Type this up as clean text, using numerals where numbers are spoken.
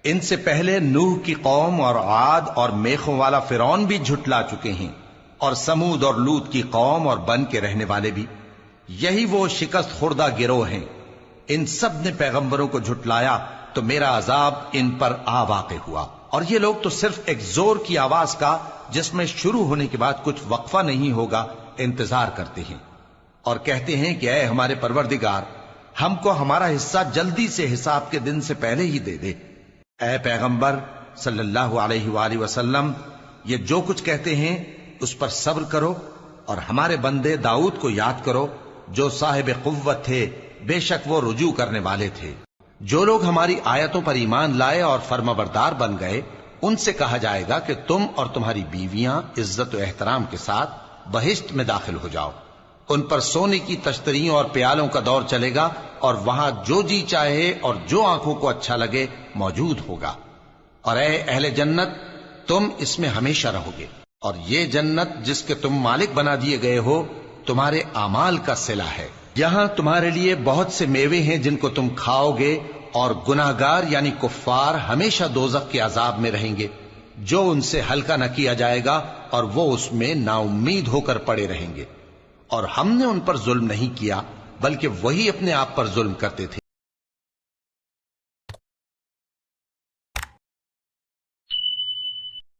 ان سے پہلے نوح کی قوم اور عاد اور میخوں والا فرعون بھی جھٹلا چکے ہیں، اور سمود اور لوط کی قوم اور بن کے رہنے والے بھی۔ یہی وہ شکست خوردہ گروہ ہیں۔ ان سب نے پیغمبروں کو جھٹلایا تو میرا عذاب ان پر آ واقع ہوا، اور یہ لوگ تو صرف ایک زور کی آواز کا جس میں شروع ہونے کے بعد کچھ وقفہ نہیں ہوگا انتظار کرتے ہیں، اور کہتے ہیں کہ اے ہمارے پروردگار، ہم کو ہمارا حصہ جلدی سے حساب کے دن سے پہلے ہی دے دے۔ اے پیغمبر صلی اللہ علیہ وآلہ وسلم، یہ جو کچھ کہتے ہیں اس پر صبر کرو، اور ہمارے بندے داؤد کو یاد کرو جو صاحب قوت تھے، بے شک وہ رجوع کرنے والے تھے۔ جو لوگ ہماری آیتوں پر ایمان لائے اور فرمانبردار بن گئے، ان سے کہا جائے گا کہ تم اور تمہاری بیویاں عزت و احترام کے ساتھ بہشت میں داخل ہو جاؤ۔ ان پر سونے کی تشتریوں اور پیالوں کا دور چلے گا، اور وہاں جو جی چاہے اور جو آنکھوں کو اچھا لگے موجود ہوگا۔ اور اے اہل جنت، تم اس میں ہمیشہ رہو گے، اور یہ جنت جس کے تم مالک بنا دیے گئے ہو تمہارے اعمال کا صلہ ہے۔ یہاں تمہارے لیے بہت سے میوے ہیں جن کو تم کھاؤ گے، اور گناہگار یعنی کفار ہمیشہ دوزخ کے عذاب میں رہیں گے، جو ان سے ہلکا نہ کیا جائے گا، اور وہ اس میں نا امید ہو کر پڑے رہیں گے۔ اور ہم نے ان پر ظلم نہیں کیا، بلکہ وہی اپنے آپ پر ظلم کرتے تھے۔